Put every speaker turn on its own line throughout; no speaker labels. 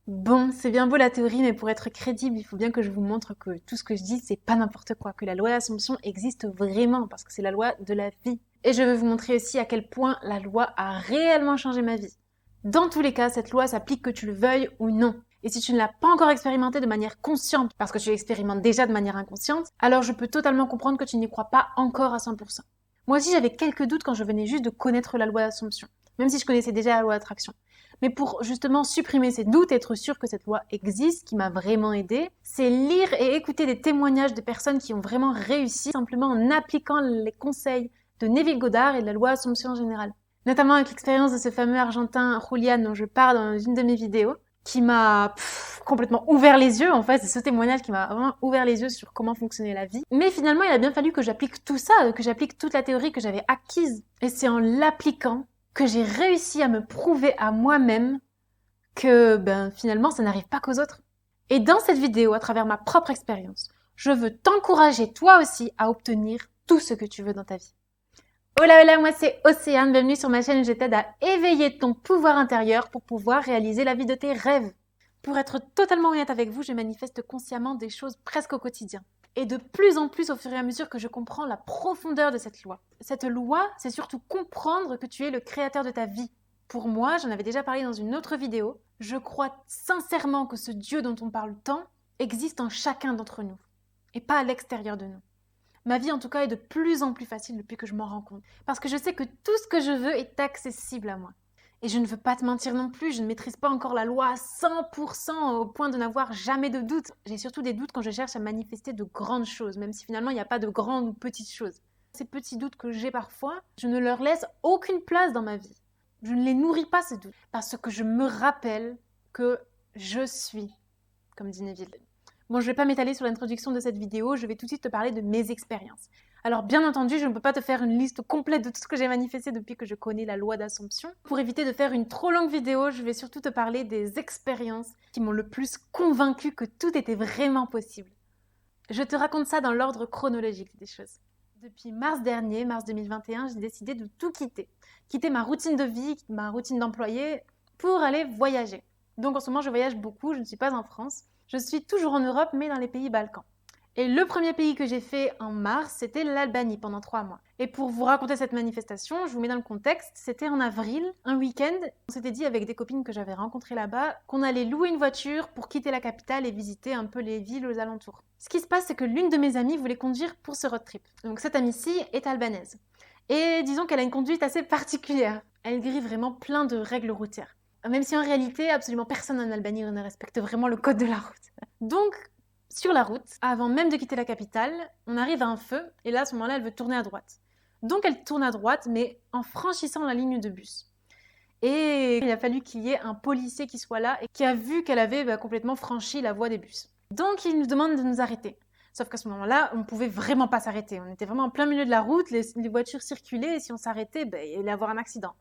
Bon, c'est bien beau la théorie, mais pour être crédible, il faut bien que je vous montre que tout ce que je dis, c'est pas n'importe quoi, que la loi d'Assomption existe vraiment, parce que c'est la loi de la vie. Et je vais vous montrer aussi à quel point la loi a réellement changé ma vie. Dans tous les cas, cette loi s'applique que tu le veuilles ou non. Et si tu ne l'as pas encore expérimentée de manière consciente, parce que tu l'expérimentes déjà de manière inconsciente, alors je peux totalement comprendre que tu n'y crois pas encore à 100%. Moi aussi, j'avais quelques doutes quand je venais juste de connaître la loi d'Assomption, même si je connaissais déjà la loi d'attraction. Mais pour justement supprimer ces doutes, être sûr que cette loi existe, qui m'a vraiment aidée, c'est lire et écouter des témoignages de personnes qui ont vraiment réussi simplement en appliquant les conseils de Neville Goddard et de la loi Assomption en général. Notamment avec l'expérience de ce fameux Argentin Julian dont je parle dans une de mes vidéos, qui m'a complètement ouvert les yeux. En fait, c'est ce témoignage qui m'a vraiment ouvert les yeux sur comment fonctionnait la vie. Mais finalement, il a bien fallu que j'applique tout ça, que j'applique toute la théorie que j'avais acquise. Et c'est en l'appliquant que j'ai réussi à me prouver à moi-même que finalement ça n'arrive pas qu'aux autres. Et dans cette vidéo, à travers ma propre expérience, je veux t'encourager toi aussi à obtenir tout ce que tu veux dans ta vie. Hola hola, moi c'est Océane, bienvenue sur ma chaîne où je t'aide à éveiller ton pouvoir intérieur pour pouvoir réaliser la vie de tes rêves. Pour être totalement honnête avec vous, je manifeste consciemment des choses presque au quotidien. Et de plus en plus au fur et à mesure que je comprends la profondeur de cette loi. Cette loi, c'est surtout comprendre que tu es le créateur de ta vie. Pour moi, j'en avais déjà parlé dans une autre vidéo, je crois sincèrement que ce Dieu dont on parle tant existe en chacun d'entre nous, et pas à l'extérieur de nous. Ma vie en tout cas est de plus en plus facile depuis que je m'en rends compte, parce que je sais que tout ce que je veux est accessible à moi. Et je ne veux pas te mentir non plus, je ne maîtrise pas encore la loi à 100% au point de n'avoir jamais de doute. J'ai surtout des doutes quand je cherche à manifester de grandes choses, même si finalement il n'y a pas de grandes ou petites choses. Ces petits doutes que j'ai parfois, je ne leur laisse aucune place dans ma vie. Je ne les nourris pas ces doutes, parce que je me rappelle que je suis, comme dit Neville. Bon, je ne vais pas m'étaler sur l'introduction de cette vidéo, je vais tout de suite te parler de mes expériences. Alors bien entendu, je ne peux pas te faire une liste complète de tout ce que j'ai manifesté depuis que je connais la loi d'Assomption. Pour éviter de faire une trop longue vidéo, je vais surtout te parler des expériences qui m'ont le plus convaincu que tout était vraiment possible. Je te raconte ça dans l'ordre chronologique des choses. Depuis mars dernier, mars 2021, j'ai décidé de tout quitter. Quitter ma routine de vie, ma routine d'employé, pour aller voyager. Donc en ce moment, je voyage beaucoup, je ne suis pas en France. Je suis toujours en Europe, mais dans les pays Balkans. Et le premier pays que j'ai fait en mars, c'était l'Albanie pendant 3 mois. Et pour vous raconter cette manifestation, je vous mets dans le contexte, c'était en avril, un week-end. On s'était dit avec des copines que j'avais rencontrées là-bas qu'on allait louer une voiture pour quitter la capitale et visiter un peu les villes aux alentours. Ce qui se passe, c'est que l'une de mes amies voulait conduire pour ce road trip. Donc cette amie-ci est albanaise. Et disons qu'elle a une conduite assez particulière. Elle grille vraiment plein de règles routières. Même si en réalité, absolument personne en Albanie ne respecte vraiment le code de la route. Donc, sur la route, avant même de quitter la capitale, on arrive à un feu, et là, à ce moment-là, elle veut tourner à droite. Donc, elle tourne à droite, mais en franchissant la ligne de bus. Et il a fallu qu'il y ait un policier qui soit là et qui a vu qu'elle avait complètement franchi la voie des bus. Donc, il nous demande de nous arrêter. Sauf qu'à ce moment-là, on ne pouvait vraiment pas s'arrêter. On était vraiment en plein milieu de la route, les voitures circulaient, et si on s'arrêtait, il allait y avoir un accident.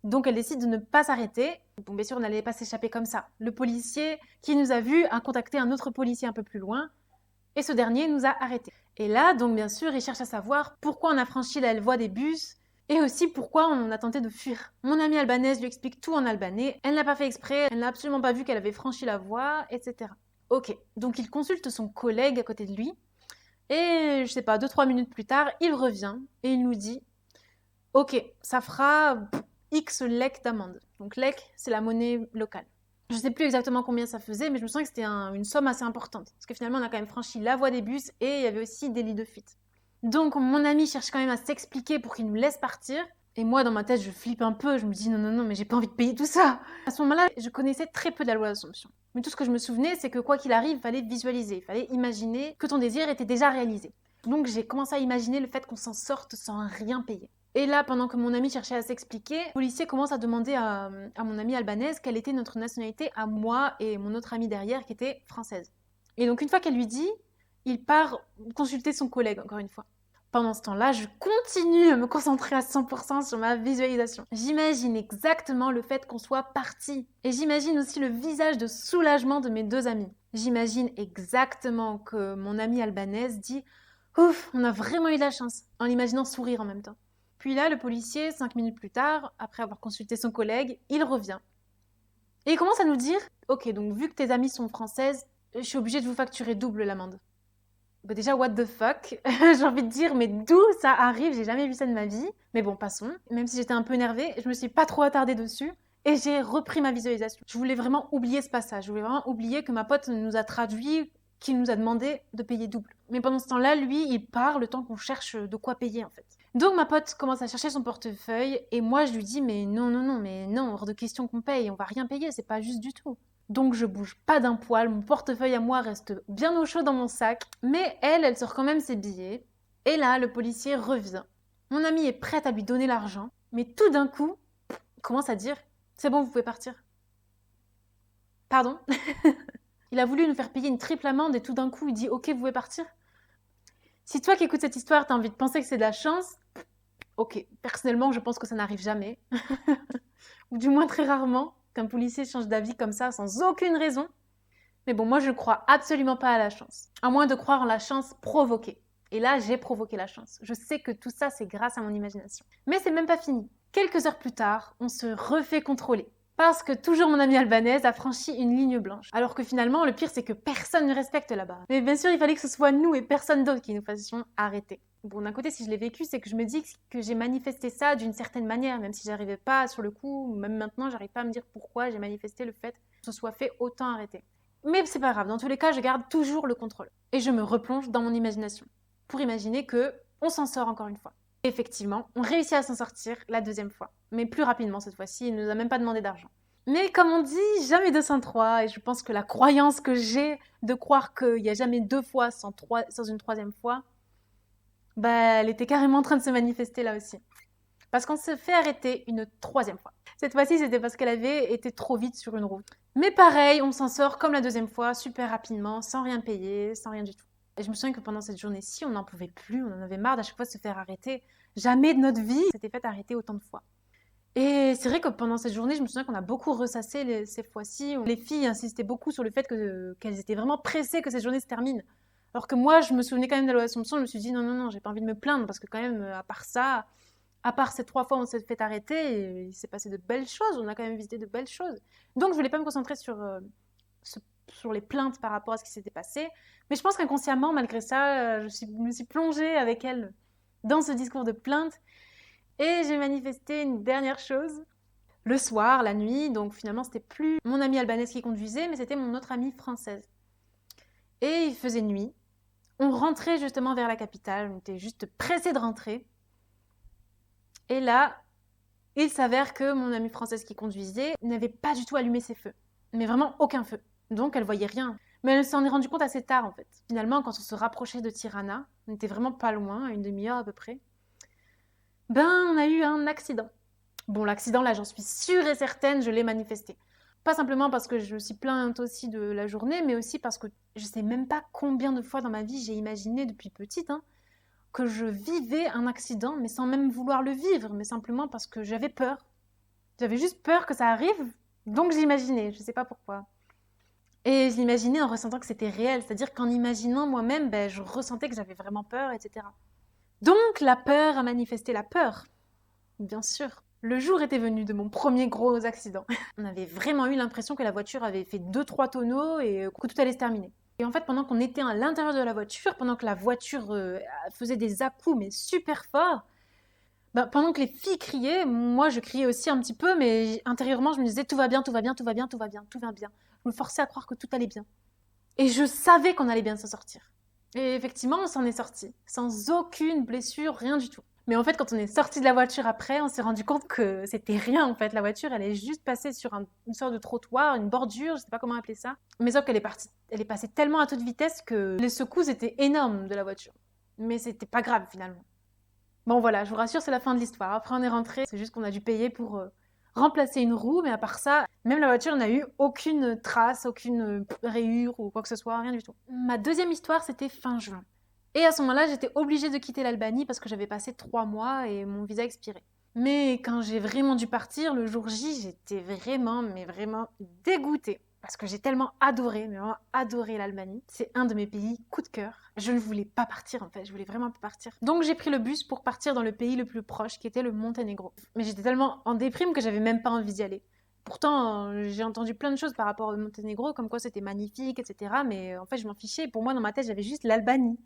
Donc elle décide de ne pas s'arrêter. Bon, bien sûr, on n'allait pas s'échapper comme ça. Le policier qui nous a vus a contacté un autre policier un peu plus loin et ce dernier nous a arrêtés. Et là, donc bien sûr, il cherche à savoir pourquoi on a franchi la voie des bus et aussi pourquoi on a tenté de fuir. Mon amie albanaise lui explique tout en albanais. Elle n'a pas fait exprès, elle n'a absolument pas vu qu'elle avait franchi la voie, etc. Ok, donc il consulte son collègue à côté de lui et je sais pas, 2-3 minutes plus tard, il revient et il nous dit « Ok, ça fera X lek d'amende. » Donc lek, c'est la monnaie locale. Je ne sais plus exactement combien ça faisait, mais je me sens que c'était une somme assez importante. Parce que finalement, on a quand même franchi la voie des bus et il y avait aussi des lits de fuite. Donc mon ami cherche quand même à s'expliquer pour qu'il nous laisse partir. Et moi, dans ma tête, je flippe un peu. Je me dis non, mais j'ai pas envie de payer tout ça. À ce moment-là, je connaissais très peu de la loi d'Assomption. Mais tout ce que je me souvenais, c'est que quoi qu'il arrive, il fallait visualiser. Il fallait imaginer que ton désir était déjà réalisé. Donc j'ai commencé à imaginer le fait qu'on s'en sorte sans rien payer. Et là, pendant que mon ami cherchait à s'expliquer, le policier commence à demander à mon amie albanaise quelle était notre nationalité à moi et mon autre amie derrière qui était française. Et donc une fois qu'elle lui dit, il part consulter son collègue encore une fois. Pendant ce temps-là, je continue à me concentrer à 100% sur ma visualisation. J'imagine exactement le fait qu'on soit parti. Et j'imagine aussi le visage de soulagement de mes deux amis. J'imagine exactement que mon amie albanaise dit « Ouf, on a vraiment eu de la chance » en l'imaginant sourire en même temps. Puis là, le policier, 5 minutes plus tard, après avoir consulté son collègue, il revient. Et il commence à nous dire, ok, donc vu que tes amies sont françaises, je suis obligée de vous facturer double l'amende. Bah déjà, what the fuck? J'ai envie de dire, mais d'où ça arrive? J'ai jamais vu ça de ma vie. Mais bon, passons. Même si j'étais un peu énervée, je me suis pas trop attardée dessus. Et j'ai repris ma visualisation. Je voulais vraiment oublier ce passage. Je voulais vraiment oublier que ma pote nous a traduit, qu'il nous a demandé de payer double. Mais pendant ce temps-là, lui, il part le temps qu'on cherche de quoi payer, en fait. Donc ma pote commence à chercher son portefeuille et moi je lui dis mais non, non, non, mais non, hors de question qu'on paye, on va rien payer, c'est pas juste du tout. Donc je bouge pas d'un poil, mon portefeuille à moi reste bien au chaud dans mon sac, mais elle sort quand même ses billets. Et là, le policier revient. Mon amie est prête à lui donner l'argent, mais tout d'un coup, il commence à dire c'est bon, vous pouvez partir. Pardon? Il a voulu nous faire payer une triple amende et tout d'un coup, il dit ok, vous pouvez partir. Si toi qui écoutes cette histoire, t'as envie de penser que c'est de la chance, ok, personnellement, je pense que ça n'arrive jamais. Ou du moins très rarement, qu'un policier change d'avis comme ça sans aucune raison. Mais bon, moi je ne crois absolument pas à la chance. À moins de croire en la chance provoquée. Et là, j'ai provoqué la chance. Je sais que tout ça, c'est grâce à mon imagination. Mais c'est même pas fini. Quelques heures plus tard, on se refait contrôler. Parce que toujours mon amie albanaise a franchi une ligne blanche. Alors que finalement, le pire, c'est que personne ne respecte là-bas. Mais bien sûr, il fallait que ce soit nous et personne d'autre qui nous fassions arrêter. Bon, d'un côté, si je l'ai vécu, c'est que je me dis que j'ai manifesté ça d'une certaine manière, même si j'arrivais pas sur le coup, même maintenant, j'arrive pas à me dire pourquoi j'ai manifesté le fait que ce soit fait autant arrêter. Mais c'est pas grave, dans tous les cas, je garde toujours le contrôle. Et je me replonge dans mon imagination, pour imaginer que on s'en sort encore une fois. Effectivement, on réussit à s'en sortir la deuxième fois, mais plus rapidement cette fois-ci, il ne nous a même pas demandé d'argent. Mais comme on dit, jamais 203, et je pense que la croyance que j'ai de croire qu'il n'y a jamais deux fois sans une troisième fois, bah, elle était carrément en train de se manifester là aussi. Parce qu'on se fait arrêter une troisième fois. Cette fois-ci, c'était parce qu'elle avait été trop vite sur une route. Mais pareil, on s'en sort comme la deuxième fois, super rapidement, sans rien payer, sans rien du tout. Et je me souviens que pendant cette journée-ci, on n'en pouvait plus, on en avait marre d'à chaque fois de se faire arrêter. Jamais de notre vie s'était fait arrêter autant de fois. Et c'est vrai que pendant cette journée, je me souviens qu'on a beaucoup ressassé ces fois-ci. Les filles insistaient beaucoup sur le fait qu'elles étaient vraiment pressées que cette journée se termine. Alors que moi, je me souvenais quand même de la loi d'Assomption, je me suis dit non, non, non, j'ai pas envie de me plaindre parce que quand même, à part ça, à part ces 3 fois où on s'est fait arrêter, il s'est passé de belles choses, on a quand même visité de belles choses. Donc je voulais pas me concentrer sur les plaintes par rapport à ce qui s'était passé, mais je pense qu'inconsciemment, malgré ça, me suis plongée avec elle dans ce discours de plainte et j'ai manifesté une dernière chose. Le soir, la nuit, donc finalement c'était plus mon amie albanaise qui conduisait, mais c'était mon autre amie française. Et il faisait nuit. On rentrait justement vers la capitale, on était juste pressés de rentrer. Et là, il s'avère que mon amie française qui conduisait n'avait pas du tout allumé ses feux. Mais vraiment aucun feu. Donc elle voyait rien. Mais elle s'en est rendue compte assez tard en fait. Finalement, quand on se rapprochait de Tirana, on était vraiment pas loin, à une demi-heure à peu près, ben on a eu un accident. Bon, l'accident là, j'en suis sûre et certaine, je l'ai manifesté. Pas simplement parce que je me suis plainte aussi de la journée, mais aussi parce que je sais même pas combien de fois dans ma vie j'ai imaginé depuis petite, que je vivais un accident, mais sans même vouloir le vivre, mais simplement parce que j'avais peur. J'avais juste peur que ça arrive, donc j'imaginais, je sais pas pourquoi. Et je l'imaginais en ressentant que c'était réel, c'est-à-dire qu'en imaginant moi-même, ben, je ressentais que j'avais vraiment peur, etc. Donc la peur a manifesté la peur, bien sûr. Le jour était venu de mon premier gros accident. On avait vraiment eu l'impression que la voiture avait fait 2-3 tonneaux et que tout allait se terminer. Et en fait, pendant qu'on était à l'intérieur de la voiture, pendant que la voiture faisait des à-coups mais super forts, ben, pendant que les filles criaient, moi je criais aussi un petit peu, mais intérieurement je me disais tout va bien, tout va bien, tout va bien, tout va bien, tout va bien. Je me forçais à croire que tout allait bien. Et je savais qu'on allait bien s'en sortir. Et effectivement, on s'en est sorti, sans aucune blessure, rien du tout. Mais en fait, quand on est sorti de la voiture après, on s'est rendu compte que c'était rien en fait. La voiture, elle est juste passée sur une sorte de trottoir, une bordure, je sais pas comment appeler ça. Mais sauf qu'elle elle est passée tellement à toute vitesse que les secousses étaient énormes de la voiture. Mais c'était pas grave finalement. Bon voilà, je vous rassure, c'est la fin de l'histoire. Après, on est rentré, c'est juste qu'on a dû payer pour remplacer une roue, mais à part ça, même la voiture n'a eu aucune trace, aucune rayure ou quoi que ce soit, rien du tout. Ma deuxième histoire, c'était fin juin. Et à ce moment-là, j'étais obligée de quitter l'Albanie parce que j'avais passé 3 mois et mon visa expirait. Mais quand j'ai vraiment dû partir, le jour J, j'étais vraiment, mais vraiment dégoûtée. Parce que j'ai tellement adoré, mais vraiment adoré l'Albanie. C'est un de mes pays coup de cœur. Je ne voulais pas partir en fait, je voulais vraiment pas partir. Donc j'ai pris le bus pour partir dans le pays le plus proche, qui était le Monténégro. Mais j'étais tellement en déprime que j'avais même pas envie d'y aller. Pourtant, j'ai entendu plein de choses par rapport au Monténégro, comme quoi c'était magnifique, etc. Mais en fait, je m'en fichais. Pour moi, dans ma tête, j'avais juste l'Albanie.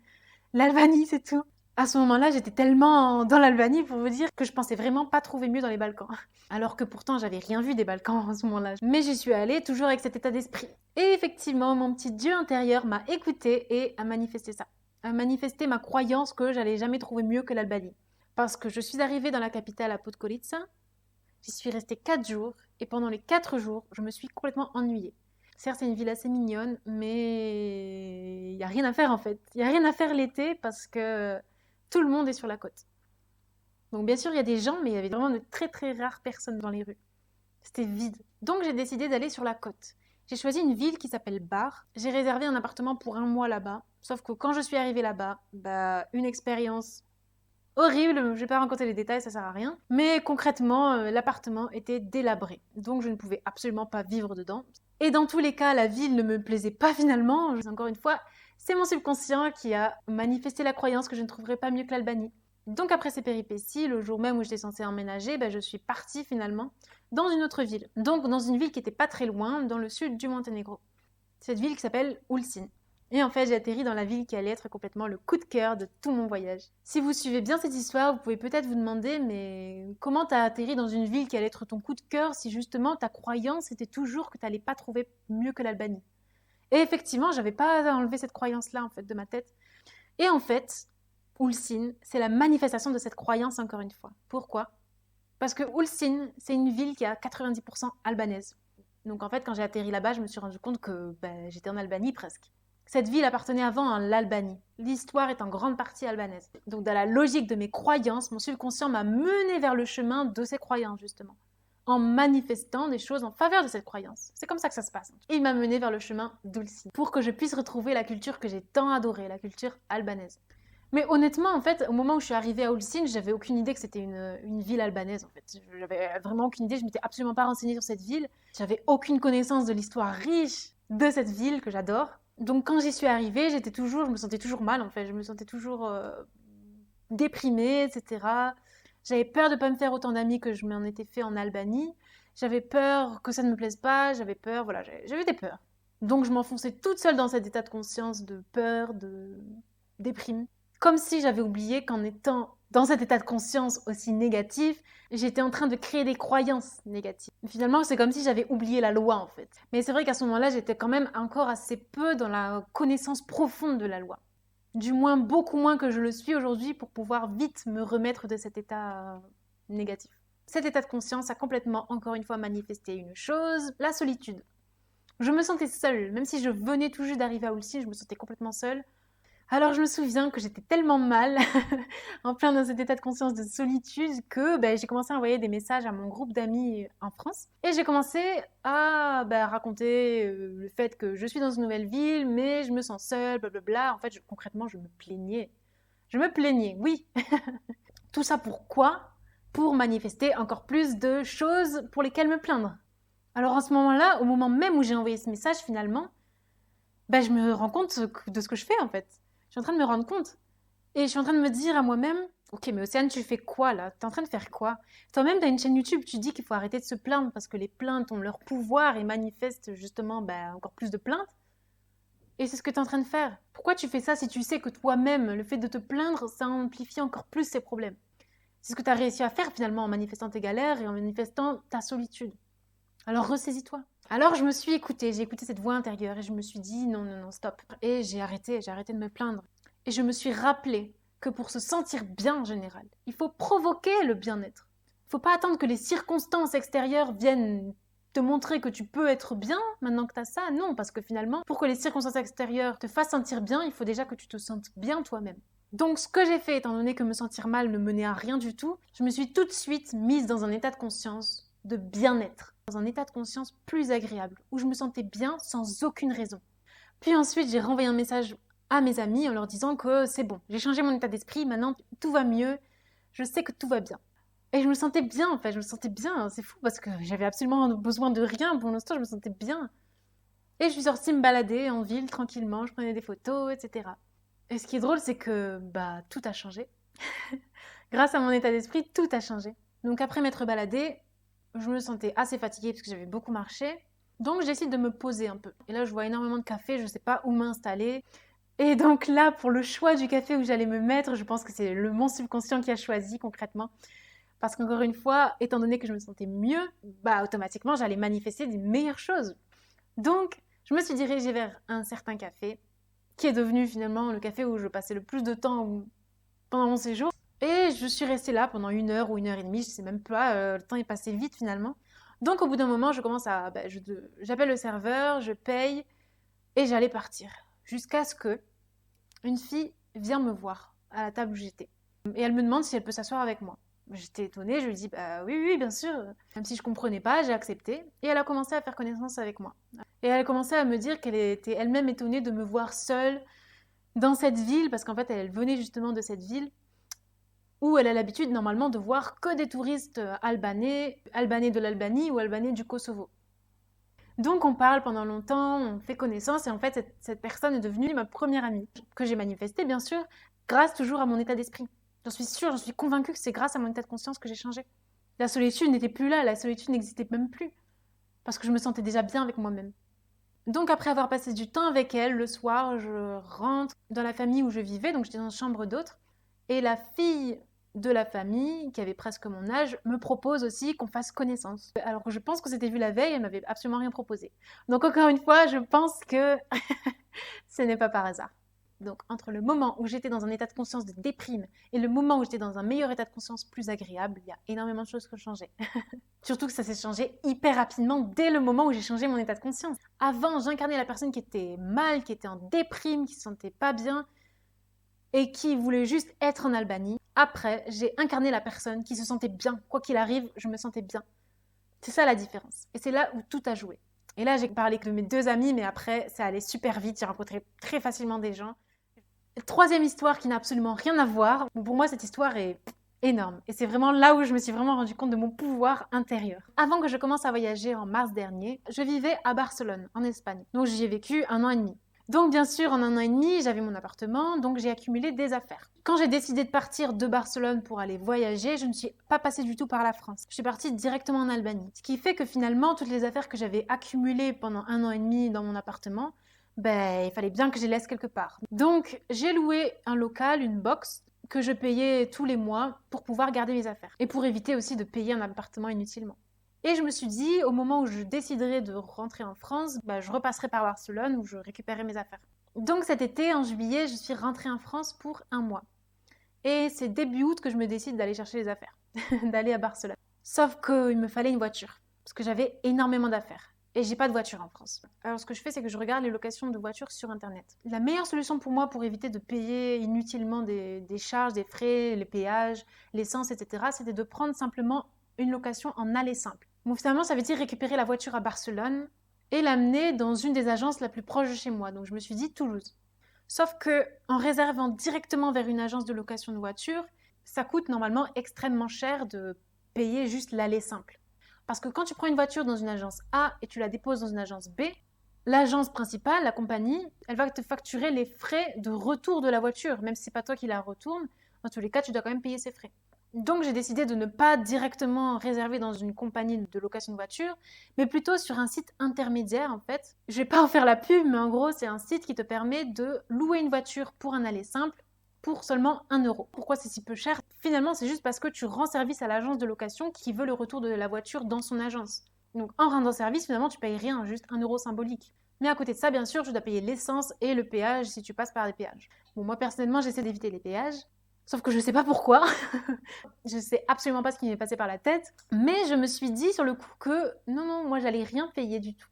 L'Albanie, c'est tout. À ce moment-là, j'étais tellement dans l'Albanie pour vous dire que je pensais vraiment pas trouver mieux dans les Balkans. Alors que pourtant, j'avais rien vu des Balkans en ce moment-là. Mais j'y suis allée toujours avec cet état d'esprit. Et effectivement, mon petit Dieu intérieur m'a écouté et a manifesté ça. A manifesté ma croyance que j'allais jamais trouver mieux que l'Albanie. Parce que je suis arrivée dans la capitale à Podgorica, j'y suis restée 4 jours et pendant les 4 jours, je me suis complètement ennuyée. Certes, c'est une ville assez mignonne, mais il n'y a rien à faire en fait. Il n'y a rien à faire l'été parce que tout le monde est sur la côte. Donc bien sûr, il y a des gens, mais il y avait vraiment de très très rares personnes dans les rues. C'était vide. Donc j'ai décidé d'aller sur la côte. J'ai choisi une ville qui s'appelle Bar. J'ai réservé un appartement pour 1 mois là-bas. Sauf que quand je suis arrivée là-bas, une expérience horrible, je ne vais pas raconter les détails, ça sert à rien. Mais concrètement, l'appartement était délabré. Donc je ne pouvais absolument pas vivre dedans. Et dans tous les cas, la ville ne me plaisait pas finalement. Encore une fois, c'est mon subconscient qui a manifesté la croyance que je ne trouverais pas mieux que l'Albanie. Donc après ces péripéties, le jour même où j'étais censée emménager, je suis partie finalement dans une autre ville. Donc dans une ville qui n'était pas très loin, dans le sud du Monténégro. Cette ville qui s'appelle Ulcin. Et en fait, j'ai atterri dans la ville qui allait être complètement le coup de cœur de tout mon voyage. Si vous suivez bien cette histoire, vous pouvez peut-être vous demander, mais comment t'as atterri dans une ville qui allait être ton coup de cœur si justement ta croyance était toujours que t'allais pas trouver mieux que l'Albanie? Et effectivement, j'avais pas enlevé cette croyance-là en fait de ma tête. Et en fait, Ulcin, c'est la manifestation de cette croyance encore une fois. Pourquoi? Parce que Ulcin, c'est une ville qui a 90% albanaise. Donc en fait, quand j'ai atterri là-bas, je me suis rendu compte que j'étais en Albanie presque. Cette ville appartenait avant à l'Albanie. L'histoire est en grande partie albanaise. Donc dans la logique de mes croyances, mon subconscient m'a mené vers le chemin de ces croyances justement, en manifestant des choses en faveur de cette croyance. C'est comme ça que ça se passe. Et il m'a mené vers le chemin d'Ulcin, pour que je puisse retrouver la culture que j'ai tant adorée, la culture albanaise. Mais honnêtement, en fait, au moment où je suis arrivée à Ulcin, j'avais aucune idée que c'était une ville albanaise, en fait. J'avais vraiment aucune idée, je m'étais absolument pas renseignée sur cette ville. J'avais aucune connaissance de l'histoire riche de cette ville que j'adore. Donc quand j'y suis arrivée, je me sentais toujours mal, en fait. Je me sentais toujours déprimée, etc. J'avais peur de pas me faire autant d'amis que je m'en étais fait en Albanie. J'avais peur que ça ne me plaise pas, j'avais peur, voilà, j'avais des peurs. Donc je m'enfonçais toute seule dans cet état de conscience de peur, de déprime. Comme si j'avais oublié qu'en étant dans cet état de conscience aussi négatif, j'étais en train de créer des croyances négatives. Finalement, c'est comme si j'avais oublié la loi en fait. Mais c'est vrai qu'à ce moment-là, j'étais quand même encore assez peu dans la connaissance profonde de la loi. Du moins beaucoup moins que je le suis aujourd'hui pour pouvoir vite me remettre de cet état négatif. Cet état de conscience a complètement, encore une fois, manifesté une chose, la solitude. Je me sentais seule, même si je venais tout juste d'arriver à Ulcin, je me sentais complètement seule. Alors je me souviens que j'étais tellement mal, en plein dans cet état de conscience de solitude, que j'ai commencé à envoyer des messages à mon groupe d'amis en France. Et j'ai commencé à raconter le fait que je suis dans une nouvelle ville, mais je me sens seule, blablabla. En fait, concrètement, je me plaignais. Je me plaignais, oui. Tout ça pourquoi? Pour manifester encore plus de choses pour lesquelles me plaindre. Alors en ce moment-là, au moment même où j'ai envoyé ce message finalement, je me rends compte de ce que je fais en fait. Je suis en train de me rendre compte. Et je suis en train de me dire à moi-même, ok, mais Océane, tu fais quoi là? T'es en train de faire quoi? Toi-même, t'as une chaîne YouTube, tu dis qu'il faut arrêter de se plaindre parce que les plaintes ont leur pouvoir et manifestent justement encore plus de plaintes. Et c'est ce que t'es en train de faire. Pourquoi tu fais ça si tu sais que toi-même, le fait de te plaindre, ça amplifie encore plus ces problèmes? C'est ce que t'as réussi à faire finalement en manifestant tes galères et en manifestant ta solitude. Alors ressaisis-toi. Alors je me suis écoutée, j'ai écouté cette voix intérieure et je me suis dit non, non, non, stop. Et j'ai arrêté de me plaindre. Et je me suis rappelé que pour se sentir bien en général, il faut provoquer le bien-être. Il ne faut pas attendre que les circonstances extérieures viennent te montrer que tu peux être bien maintenant que tu as ça. Non, parce que finalement, pour que les circonstances extérieures te fassent sentir bien, il faut déjà que tu te sentes bien toi-même. Donc ce que j'ai fait, étant donné que me sentir mal ne menait à rien du tout, je me suis tout de suite mise dans un état de conscience de bien-être, dans un état de conscience plus agréable, où je me sentais bien sans aucune raison. Puis ensuite, j'ai renvoyé un message à mes amis en leur disant que c'est bon, j'ai changé mon état d'esprit, maintenant tout va mieux, je sais que tout va bien. Et je me sentais bien en fait, je me sentais bien, c'est fou parce que j'avais absolument besoin de rien, pour l'instant je me sentais bien. Et je suis sortie me balader en ville tranquillement, je prenais des photos, etc. Et ce qui est drôle, c'est que tout a changé. Grâce à mon état d'esprit, tout a changé. Donc après m'être baladée, je me sentais assez fatiguée parce que j'avais beaucoup marché. Donc, j'essaie de me poser un peu. Et là, je vois énormément de café, je ne sais pas où m'installer. Et donc là, pour le choix du café où j'allais me mettre, je pense que c'est mon subconscient qui a choisi concrètement. Parce qu'encore une fois, étant donné que je me sentais mieux, bah automatiquement, j'allais manifester des meilleures choses. Donc, je me suis dirigée vers un certain café, qui est devenu finalement le café où je passais le plus de temps pendant mon séjour. Et je suis restée là pendant 1 heure ou 1 heure et demie, je ne sais même pas, le temps est passé vite finalement. Donc au bout d'un moment, je commence à, j'appelle le serveur, je paye et j'allais partir. Jusqu'à ce que une fille vient me voir à la table où j'étais. Et elle me demande si elle peut s'asseoir avec moi. J'étais étonnée, je lui dis bah oui, oui, bien sûr. Même si je comprenais pas, j'ai accepté. Et elle a commencé à faire connaissance avec moi. Et elle a commencé à me dire qu'elle était elle-même étonnée de me voir seule dans cette ville, parce qu'en fait, elle venait justement de cette ville où elle a l'habitude normalement de voir que des touristes albanais, albanais de l'Albanie ou albanais du Kosovo. Donc on parle pendant longtemps, on fait connaissance et en fait cette personne est devenue ma première amie, que j'ai manifestée bien sûr, grâce toujours à mon état d'esprit. J'en suis sûre, j'en suis convaincue que c'est grâce à mon état de conscience que j'ai changé. La solitude n'était plus là, la solitude n'existait même plus, parce que je me sentais déjà bien avec moi-même. Donc après avoir passé du temps avec elle, le soir, je rentre dans la famille où je vivais, donc j'étais dans une chambre d'hôtes, et la fille de la famille, qui avait presque mon âge, me propose aussi qu'on fasse connaissance. Alors que je pense que c'était vu la veille, elle m'avait absolument rien proposé. Donc encore une fois, je pense que ce n'est pas par hasard. Donc entre le moment où j'étais dans un état de conscience de déprime et le moment où j'étais dans un meilleur état de conscience plus agréable, il y a énormément de choses qui ont changé. Surtout que ça s'est changé hyper rapidement dès le moment où j'ai changé mon état de conscience. Avant, j'incarnais la personne qui était mal, qui était en déprime, qui se sentait pas bien et qui voulait juste être en Albanie. Après, j'ai incarné la personne qui se sentait bien. Quoi qu'il arrive, je me sentais bien. C'est ça la différence. Et c'est là où tout a joué. Et là, j'ai parlé que de mes 2 amis, mais après, ça allait super vite. J'ai rencontré très facilement des gens. Troisième histoire qui n'a absolument rien à voir. Pour moi, cette histoire est énorme. Et c'est vraiment là où je me suis vraiment rendu compte de mon pouvoir intérieur. Avant que je commence à voyager en mars dernier, je vivais à Barcelone, en Espagne. Donc j'y ai vécu 1 an et demi. Donc bien sûr, en 1 an et demi, j'avais mon appartement, donc j'ai accumulé des affaires. Quand j'ai décidé de partir de Barcelone pour aller voyager, je ne suis pas passée du tout par la France. Je suis partie directement en Albanie. Ce qui fait que finalement, toutes les affaires que j'avais accumulées pendant 1 an et demi dans mon appartement, il fallait bien que je les laisse quelque part. Donc j'ai loué un local, une box, que je payais tous les mois pour pouvoir garder mes affaires. Et pour éviter aussi de payer un appartement inutilement. Et je me suis dit, au moment où je déciderai de rentrer en France, je repasserai par Barcelone où je récupérerai mes affaires. Donc cet été, en juillet, je suis rentrée en France pour 1 mois. Et c'est début août que je me décide d'aller chercher les affaires, d'aller à Barcelone. Sauf qu'il me fallait une voiture, parce que j'avais énormément d'affaires. Et j'ai pas de voiture en France. Alors ce que je fais, c'est que je regarde les locations de voitures sur Internet. La meilleure solution pour moi pour éviter de payer inutilement des charges, des frais, les péages, l'essence, etc., c'était de prendre simplement une location en aller simple. Donc finalement, ça veut dire récupérer la voiture à Barcelone et l'amener dans une des agences la plus proche de chez moi. Donc je me suis dit Toulouse. Sauf que en réservant directement vers une agence de location de voiture, ça coûte normalement extrêmement cher de payer juste l'aller simple. Parce que quand tu prends une voiture dans une agence A et tu la déposes dans une agence B, l'agence principale, la compagnie, elle va te facturer les frais de retour de la voiture. Même si c'est pas toi qui la retourne, dans tous les cas, tu dois quand même payer ses frais. Donc j'ai décidé de ne pas directement réserver dans une compagnie de location de voiture, mais plutôt sur un site intermédiaire en fait. Je vais pas en faire la pub, mais en gros c'est un site qui te permet de louer une voiture pour un aller simple pour seulement 1 euro. Pourquoi c'est si peu cher? Finalement c'est juste parce que tu rends service à l'agence de location qui veut le retour de la voiture dans son agence. Donc en rendant service finalement tu payes rien, juste 1 euro symbolique. Mais à côté de ça, bien sûr, tu dois payer l'essence et le péage si tu passes par les péages. Bon, moi personnellement, j'essaie d'éviter les péages. Sauf que je sais pas pourquoi. Je sais absolument pas ce qui m'est passé par la tête. Mais je me suis dit sur le coup que non, moi j'allais rien payer du tout.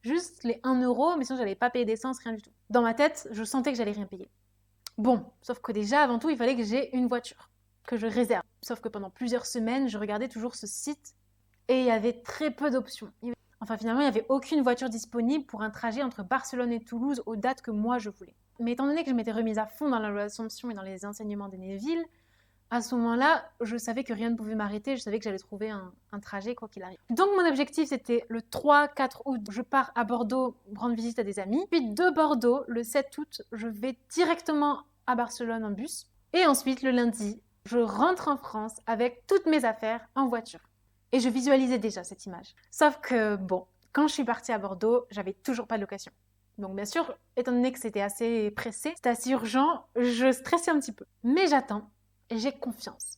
Juste les 1 euro, mais sinon j'allais pas payer d'essence, rien du tout. Dans ma tête, je sentais que j'allais rien payer. Bon, sauf que déjà, avant tout, il fallait que j'ai une voiture, que je réserve. Sauf que pendant plusieurs semaines, je regardais toujours ce site et il y avait très peu d'options. Enfin, finalement, il n'y avait aucune voiture disponible pour un trajet entre Barcelone et Toulouse aux dates que moi je voulais. Mais étant donné que je m'étais remise à fond dans la loi d'Assomption et dans les enseignements d'Enneville, à ce moment-là, je savais que rien ne pouvait m'arrêter, je savais que j'allais trouver un trajet quoi qu'il arrive. Donc mon objectif, c'était le 3-4 août, je pars à Bordeaux rendre visite à des amis. Puis de Bordeaux, le 7 août, je vais directement à Barcelone en bus. Et ensuite, le lundi, je rentre en France avec toutes mes affaires en voiture. Et je visualisais déjà cette image. Sauf que, bon, quand je suis partie à Bordeaux, j'avais toujours pas de location. Donc bien sûr, étant donné que c'était assez pressé, c'était assez urgent, je stressais un petit peu. Mais j'attends et j'ai confiance.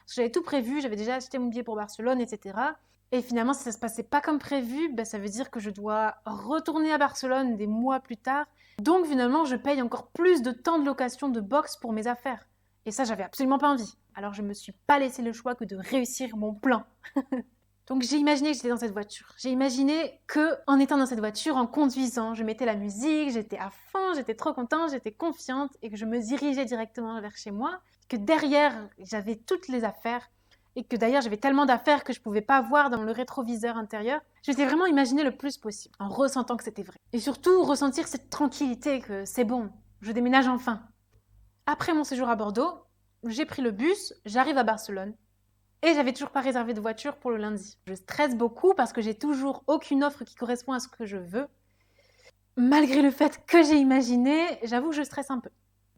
Parce que j'avais tout prévu, j'avais déjà acheté mon billet pour Barcelone, etc. Et finalement, si ça se passait pas comme prévu, ben, ça veut dire que je dois retourner à Barcelone des mois plus tard. Donc finalement, je paye encore plus de temps de location de box pour mes affaires. Et ça, j'avais absolument pas envie. Alors je me suis pas laissé le choix que de réussir mon plan. Donc j'ai imaginé que j'étais dans cette voiture. J'ai imaginé que, en étant dans cette voiture, en conduisant, je mettais la musique, j'étais à fond, j'étais trop contente, j'étais confiante et que je me dirigeais directement vers chez moi. Que derrière, j'avais toutes les affaires et que d'ailleurs, j'avais tellement d'affaires que je pouvais pas voir dans le rétroviseur intérieur. Je m'étais vraiment imaginé le plus possible, en ressentant que c'était vrai. Et surtout, ressentir cette tranquillité que c'est bon, je déménage enfin. Après mon séjour à Bordeaux, j'ai pris le bus, j'arrive à Barcelone. Et j'avais toujours pas réservé de voiture pour le lundi. Je stresse beaucoup parce que j'ai toujours aucune offre qui correspond à ce que je veux. Malgré le fait que j'ai imaginé, j'avoue que je stresse un peu.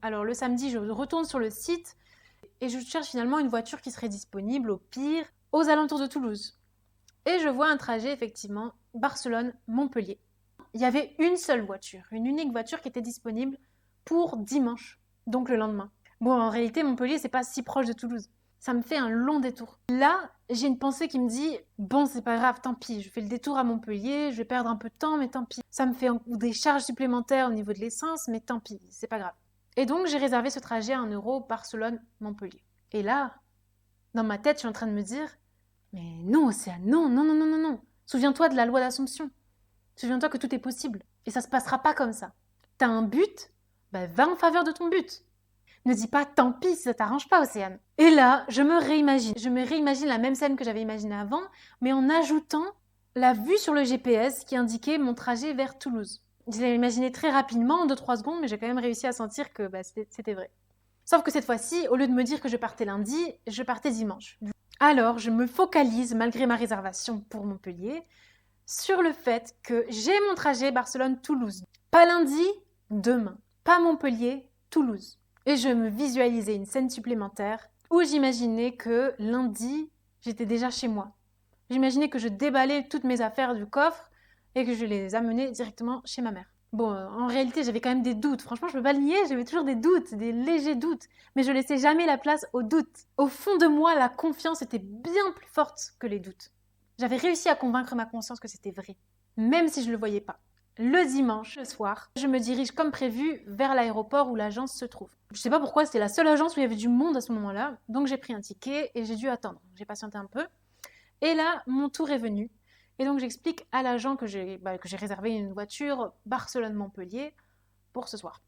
Alors le samedi, je retourne sur le site et je cherche finalement une voiture qui serait disponible au pire aux alentours de Toulouse. Et je vois un trajet effectivement Barcelone-Montpellier. Il y avait une seule voiture, une unique voiture qui était disponible pour dimanche, donc le lendemain. Bon, en réalité, Montpellier, c'est pas si proche de Toulouse. Ça me fait un long détour. Là, j'ai une pensée qui me dit « Bon, c'est pas grave, tant pis, je fais le détour à Montpellier, je vais perdre un peu de temps, mais tant pis. Ça me fait des charges supplémentaires au niveau de l'essence, mais tant pis, c'est pas grave. » Et donc, j'ai réservé ce trajet à 1 euro Barcelone-Montpellier. Et là, dans ma tête, je suis en train de me dire « Mais non, Océane, non, non, non, non, non, non. Souviens-toi de la loi d'Assomption. Souviens-toi que tout est possible. Et ça se passera pas comme ça. T'as un but, bah, va en faveur de ton but. Ne dis pas tant pis si ça t'arrange pas, Océane. » Et là, je me réimagine la même scène que j'avais imaginée avant, mais en ajoutant la vue sur le GPS qui indiquait mon trajet vers Toulouse. Je l'ai imaginé très rapidement, en 2-3 secondes, mais j'ai quand même réussi à sentir que c'était vrai. Sauf que cette fois-ci, au lieu de me dire que je partais lundi, je partais dimanche. Alors, je me focalise, malgré ma réservation pour Montpellier, sur le fait que j'ai mon trajet Barcelone-Toulouse. Pas lundi, demain. Pas Montpellier, Toulouse. Et je me visualisais une scène supplémentaire où j'imaginais que lundi, j'étais déjà chez moi. J'imaginais que je déballais toutes mes affaires du coffre et que je les amenais directement chez ma mère. Bon, en réalité, j'avais quand même des doutes. Franchement, je peux pas le nier, j'avais toujours des doutes, des légers doutes. Mais je laissais jamais la place aux doutes. Au fond de moi, la confiance était bien plus forte que les doutes. J'avais réussi à convaincre ma conscience que c'était vrai, même si je ne le voyais pas. Le dimanche, le soir, je me dirige comme prévu vers l'aéroport où l'agence se trouve. Je sais pas pourquoi, c'était la seule agence où il y avait du monde à ce moment-là, donc j'ai pris un ticket et j'ai dû attendre. J'ai patienté un peu. Et là, mon tour est venu. Et donc j'explique à l'agent que j'ai réservé une voiture Barcelone-Montpellier pour ce soir.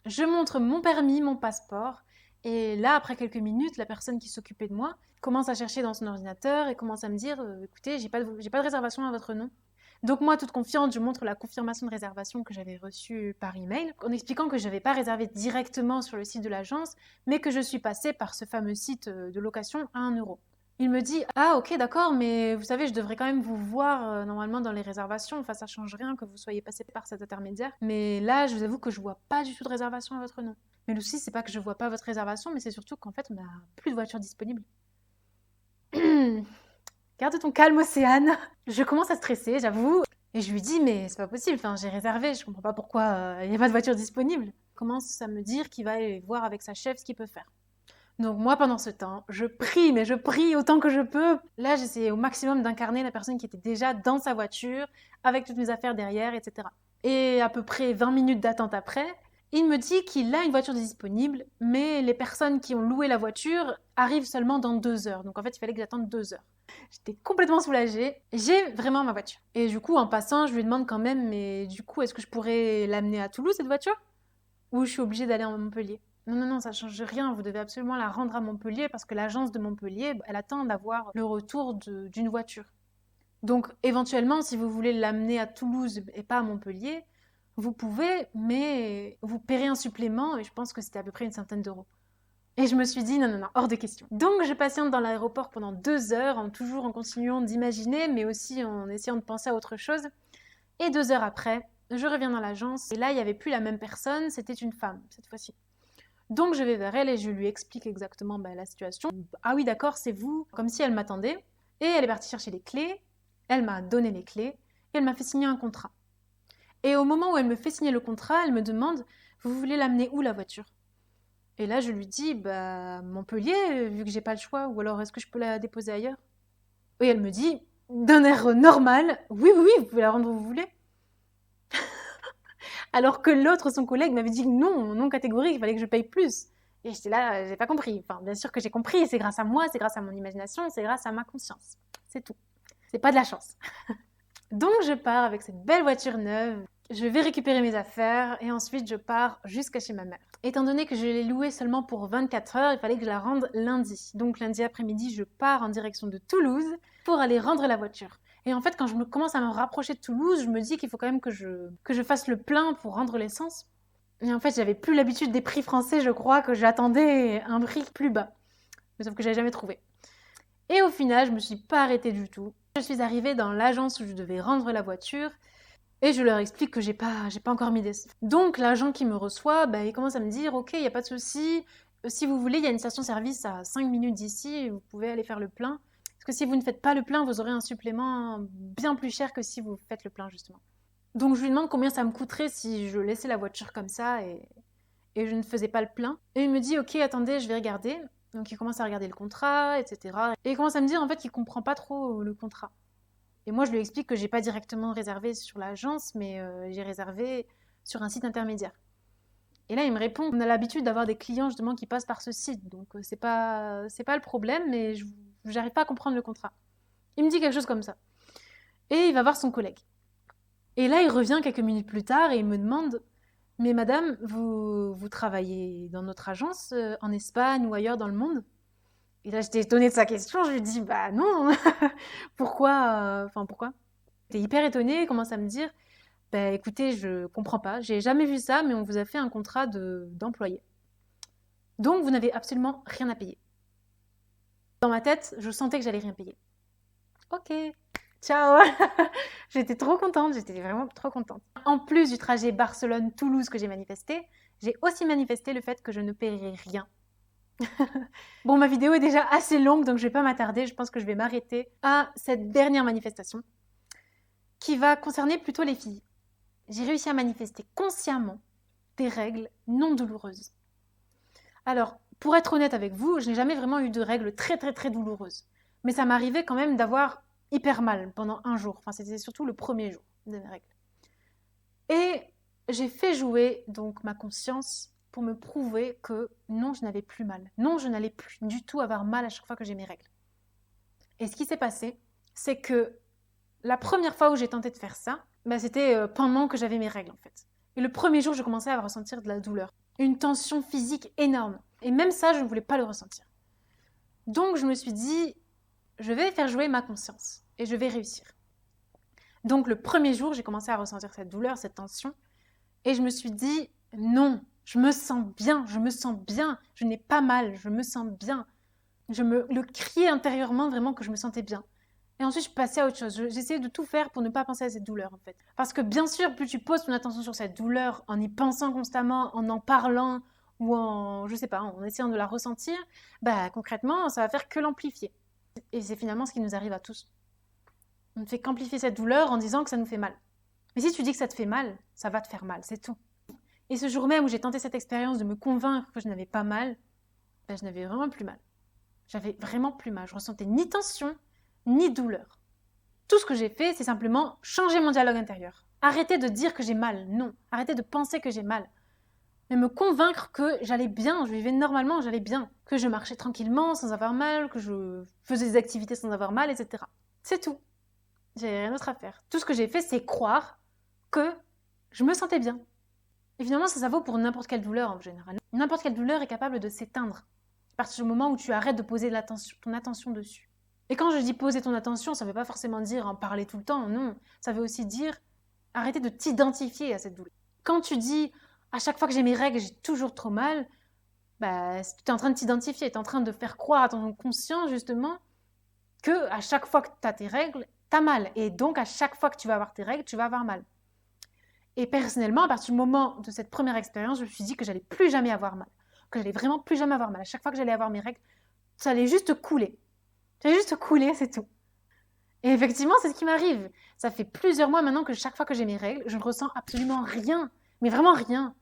Je montre mon permis, mon passeport, et là, après quelques minutes, la personne qui s'occupait de moi commence à chercher dans son ordinateur et commence à me dire écoutez, j'ai pas de réservation à votre nom. Donc moi, toute confiante, je montre la confirmation de réservation que j'avais reçue par email, en expliquant que je n'avais pas réservé directement sur le site de l'agence, mais que je suis passée par ce fameux site de location à 1 euro. Il me dit ah ok d'accord, mais vous savez, je devrais quand même vous voir normalement dans les réservations, enfin ça change rien que vous soyez passé par cet intermédiaire, mais là je vous avoue que je vois pas du tout de réservation à votre nom. Mais le souci c'est pas que je vois pas votre réservation, mais c'est surtout qu'en fait on n'a plus de voiture disponible. Garde ton calme, Océane. Je commence à stresser, j'avoue. Et je lui dis, mais c'est pas possible, enfin, j'ai réservé, je comprends pas pourquoi il n'y a pas de voiture disponible. Il commence à me dire qu'il va aller voir avec sa chef ce qu'il peut faire. Donc moi, pendant ce temps, je prie, mais je prie autant que je peux. Là, j'essayais au maximum d'incarner la personne qui était déjà dans sa voiture, avec toutes mes affaires derrière, etc. Et à peu près 20 minutes d'attente après, il me dit qu'il a une voiture disponible, mais les personnes qui ont loué la voiture arrivent seulement dans 2 heures. Donc en fait, il fallait que j'attende 2 heures. J'étais complètement soulagée. J'ai vraiment ma voiture. Et du coup, en passant, je lui demande quand même, mais du coup, est-ce que je pourrais l'amener à Toulouse, cette voiture? Ou je suis obligée d'aller à Montpellier? Non, non, non, ça change rien. Vous devez absolument la rendre à Montpellier parce que l'agence de Montpellier, elle attend d'avoir le retour d'une voiture. Donc, éventuellement, si vous voulez l'amener à Toulouse et pas à Montpellier, vous pouvez, mais vous paierez un supplément et je pense que c'était à peu près une centaine d'euros. Et je me suis dit, non, non, non, hors de question. Donc, je patiente dans l'aéroport pendant 2 heures, toujours en continuant d'imaginer, mais aussi en essayant de penser à autre chose. Et 2 heures après, je reviens dans l'agence. Et là, il n'y avait plus la même personne, c'était une femme, cette fois-ci. Donc, je vais vers elle et je lui explique exactement la situation. Ah oui, d'accord, c'est vous, comme si elle m'attendait. Et elle est partie chercher les clés, elle m'a donné les clés et elle m'a fait signer un contrat. Et au moment où elle me fait signer le contrat, elle me demande: vous voulez l'amener où la voiture? Et là, je lui dis: bah, Montpellier, vu que j'ai pas le choix, ou alors est-ce que je peux la déposer ailleurs? Et elle me dit, d'un air normal: oui, oui, oui, vous pouvez la rendre où vous voulez. Alors que l'autre, son collègue, m'avait dit non, non catégorique, il fallait que je paye plus. Et j'étais là, j'ai pas compris. Enfin, bien sûr que j'ai compris, c'est grâce à moi, c'est grâce à mon imagination, c'est grâce à ma conscience. C'est tout. C'est pas de la chance. Donc je pars avec cette belle voiture neuve, je vais récupérer mes affaires et ensuite je pars jusqu'à chez ma mère. Étant donné que je l'ai louée seulement pour 24 heures, il fallait que je la rende lundi. Donc lundi après-midi, je pars en direction de Toulouse pour aller rendre la voiture. Et en fait, quand commence à me rapprocher de Toulouse, je me dis qu'il faut quand même que je fasse le plein pour rendre l'essence. Et en fait, j'avais plus l'habitude des prix français, je crois que j'attendais un prix plus bas. Mais sauf que j'avais jamais trouvé. Et au final, je me suis pas arrêtée du tout. Je suis arrivée dans l'agence où je devais rendre la voiture et je leur explique que j'ai pas encore mis d'essence. Donc l'agent qui me reçoit, bah, il commence à me dire: ok, il n'y a pas de souci, si vous voulez, il y a une station-service à 5 minutes d'ici, vous pouvez aller faire le plein. Parce que si vous ne faites pas le plein, vous aurez un supplément bien plus cher que si vous faites le plein, justement. Donc je lui demande combien ça me coûterait si je laissais la voiture comme ça et je ne faisais pas le plein. Et il me dit: ok, attendez, je vais regarder. Donc il commence à regarder le contrat, etc. Et il commence à me dire en fait qu'il comprend pas trop le contrat. Et moi je lui explique que j'ai pas directement réservé sur l'agence, mais j'ai réservé sur un site intermédiaire. Et là il me répond: on a l'habitude d'avoir des clients justement qui passent par ce site, donc c'est pas le problème, mais j'arrive pas à comprendre le contrat. Il me dit quelque chose comme ça. Et il va voir son collègue. Et là il revient quelques minutes plus tard et il me demande: mais madame, vous travaillez dans notre agence en Espagne ou ailleurs dans le monde? Et là, j'étais étonnée de sa question. Je lui dis: bah non, pourquoi? Enfin, pourquoi? J'étais hyper étonnée. Il commence à me dire: bah écoutez, je comprends pas. J'ai jamais vu ça, mais on vous a fait un contrat d'employé. Donc, vous n'avez absolument rien à payer. Dans ma tête, je sentais que j'allais rien payer. Ok, ciao. J'étais trop contente, j'étais vraiment trop contente. En plus du trajet Barcelone-Toulouse que j'ai manifesté, j'ai aussi manifesté le fait que je ne paierai rien. Bon, ma vidéo est déjà assez longue, donc je vais pas m'attarder. Je pense que je vais m'arrêter à cette dernière manifestation qui va concerner plutôt les filles. J'ai réussi à manifester consciemment des règles non douloureuses. Alors, pour être honnête avec vous, je n'ai jamais vraiment eu de règles très très très douloureuses. Mais ça m'arrivait quand même d'avoir hyper mal pendant un jour. Enfin, c'était surtout le premier jour de mes règles. Et j'ai fait jouer donc ma conscience pour me prouver que non, je n'avais plus mal. Non, je n'allais plus du tout avoir mal à chaque fois que j'ai mes règles. Et ce qui s'est passé, c'est que la première fois où j'ai tenté de faire ça, bah, c'était pendant que j'avais mes règles en fait. Et le premier jour, je commençais à ressentir de la douleur. Une tension physique énorme. Et même ça, je ne voulais pas le ressentir. Donc je me suis dit, je vais faire jouer ma conscience et je vais réussir. Donc le premier jour, j'ai commencé à ressentir cette douleur, cette tension. Et je me suis dit, non, je me sens bien, je n'ai pas mal, je me sens bien. Je me le criais intérieurement vraiment que je me sentais bien. Et ensuite, je passais à autre chose. J'essayais de tout faire pour ne pas penser à cette douleur, en fait. Parce que bien sûr, plus tu poses ton attention sur cette douleur en y pensant constamment, en parlant, ou je sais pas, en essayant de la ressentir, bah concrètement, ça va faire que l'amplifier. Et c'est finalement ce qui nous arrive à tous. On ne fait qu'amplifier cette douleur en disant que ça nous fait mal. Mais si tu dis que ça te fait mal, ça va te faire mal, c'est tout. Et ce jour même où j'ai tenté cette expérience de me convaincre que je n'avais pas mal, ben, je n'avais vraiment plus mal. J'avais vraiment plus mal. Je ressentais ni tension, ni douleur. Tout ce que j'ai fait, c'est simplement changer mon dialogue intérieur. Arrêter de dire que j'ai mal, non. Arrêter de penser que j'ai mal. Mais me convaincre que j'allais bien, je vivais normalement, j'allais bien. Que je marchais tranquillement, sans avoir mal, que je faisais des activités sans avoir mal, etc. C'est tout. J'avais rien d'autre à faire. Tout ce que j'ai fait, c'est croire que je me sentais bien. Et finalement, ça vaut pour n'importe quelle douleur en général. N'importe quelle douleur est capable de s'éteindre à partir du moment où tu arrêtes de poser ton attention dessus. Et quand je dis poser ton attention, ça ne veut pas forcément dire en parler tout le temps, non. Ça veut aussi dire arrêter de t'identifier à cette douleur. Quand tu dis à chaque fois que j'ai mes règles, j'ai toujours trop mal, bah, tu es en train de t'identifier, tu es en train de faire croire à ton conscient justement que à chaque fois que tu as tes règles, tu as mal. Et donc à chaque fois que tu vas avoir tes règles, tu vas avoir mal. Et personnellement, à partir du moment de cette première expérience, je me suis dit que j'allais plus jamais avoir mal. Que j'allais vraiment plus jamais avoir mal. À chaque fois que j'allais avoir mes règles, ça allait juste couler. Ça allait juste couler, c'est tout. Et effectivement, c'est ce qui m'arrive. Ça fait plusieurs mois maintenant que chaque fois que j'ai mes règles, je ne ressens absolument rien. Mais vraiment rien.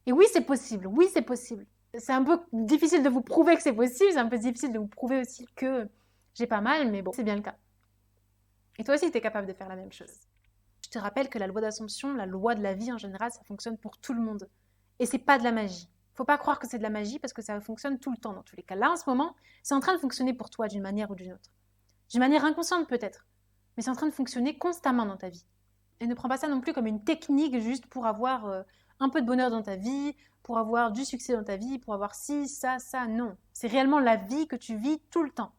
Et oui, c'est possible. Oui, c'est possible. C'est un peu difficile de vous prouver que c'est possible. C'est un peu difficile de vous prouver aussi que j'ai pas mal. Mais bon, c'est bien le cas. Et toi aussi, tu es capable de faire la même chose. Je te rappelle que la loi d'Assomption, la loi de la vie en général, ça fonctionne pour tout le monde. Et c'est pas de la magie. Faut pas croire que c'est de la magie parce que ça fonctionne tout le temps dans tous les cas. Là, en ce moment, c'est en train de fonctionner pour toi d'une manière ou d'une autre. D'une manière inconsciente peut-être, mais c'est en train de fonctionner constamment dans ta vie. Et ne prends pas ça non plus comme une technique juste pour avoir un peu de bonheur dans ta vie, pour avoir du succès dans ta vie, pour avoir ci, ça, non. C'est réellement la vie que tu vis tout le temps.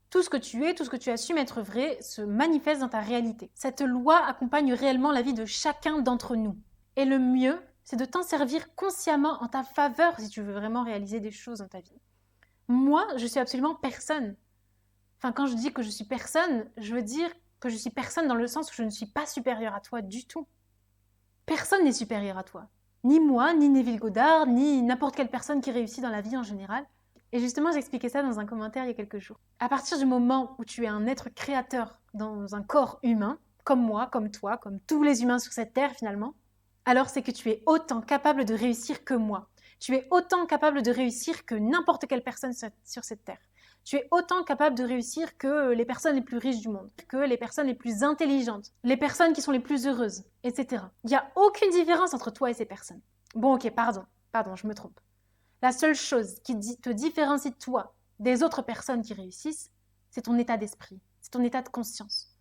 Tout ce que tu es, tout ce que tu assumes être vrai se manifeste dans ta réalité. Cette loi accompagne réellement la vie de chacun d'entre nous. Et le mieux, c'est de t'en servir consciemment en ta faveur si tu veux vraiment réaliser des choses dans ta vie. Moi, je suis absolument personne. Enfin, quand je dis que je suis personne, je veux dire que je suis personne dans le sens où je ne suis pas supérieure à toi du tout. Personne n'est supérieur à toi. Ni moi, ni Neville Goddard, ni n'importe quelle personne qui réussit dans la vie en général. Et justement, j'expliquais ça dans un commentaire il y a quelques jours. À partir du moment où tu es un être créateur dans un corps humain, comme moi, comme toi, comme tous les humains sur cette terre finalement, alors c'est que tu es autant capable de réussir que moi. Tu es autant capable de réussir que n'importe quelle personne sur cette terre. Tu es autant capable de réussir que les personnes les plus riches du monde, que les personnes les plus intelligentes, les personnes qui sont les plus heureuses, etc. Il n'y a aucune différence entre toi et ces personnes. Bon, ok, pardon, je me trompe. La seule chose qui te différencie de toi des autres personnes qui réussissent, c'est ton état d'esprit, c'est ton état de conscience.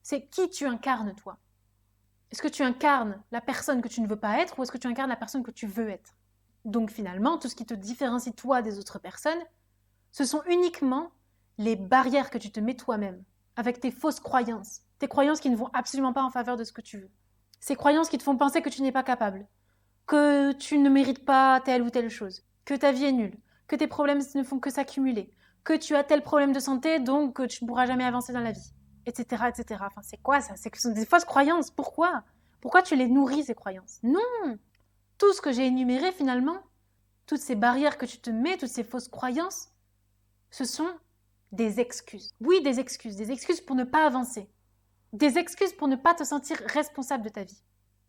C'est qui tu incarnes, toi. Est-ce que tu incarnes la personne que tu ne veux pas être ou est-ce que tu incarnes la personne que tu veux être? Donc finalement, tout ce qui te différencie, toi, des autres personnes, ce sont uniquement les barrières que tu te mets toi-même, avec tes fausses croyances, tes croyances qui ne vont absolument pas en faveur de ce que tu veux. Ces croyances qui te font penser que tu n'es pas capable, que tu ne mérites pas telle ou telle chose, que ta vie est nulle, que tes problèmes ne font que s'accumuler, que tu as tel problème de santé, donc que tu ne pourras jamais avancer dans la vie, etc., etc. Enfin, c'est quoi ça? Ce sont des fausses croyances. Pourquoi? Pourquoi tu les nourris, ces croyances? Non! Tout ce que j'ai énuméré, finalement, toutes ces barrières que tu te mets, toutes ces fausses croyances, ce sont des excuses. Oui, des excuses pour ne pas avancer. Des excuses pour ne pas te sentir responsable de ta vie.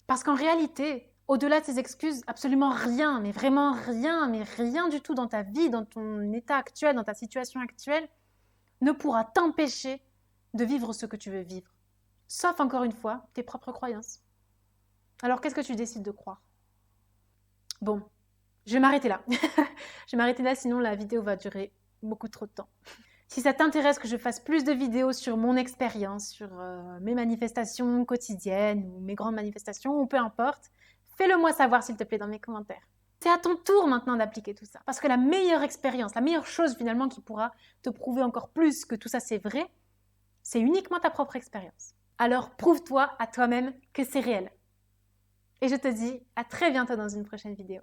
Parce qu'en réalité, au-delà de ces excuses, absolument rien, mais vraiment rien, mais rien du tout dans ta vie, dans ton état actuel, dans ta situation actuelle, ne pourra t'empêcher de vivre ce que tu veux vivre. Sauf, encore une fois, tes propres croyances. Alors, qu'est-ce que tu décides de croire? Bon, je vais m'arrêter là. Je vais m'arrêter là, sinon la vidéo va durer beaucoup trop de temps. Si ça t'intéresse que je fasse plus de vidéos sur mon expérience, sur mes manifestations quotidiennes ou mes grandes manifestations, ou peu importe, fais-le moi savoir s'il te plaît dans mes commentaires. C'est à ton tour maintenant d'appliquer tout ça. Parce que la meilleure expérience, la meilleure chose finalement qui pourra te prouver encore plus que tout ça c'est vrai, c'est uniquement ta propre expérience. Alors prouve-toi à toi-même que c'est réel. Et je te dis à très bientôt dans une prochaine vidéo.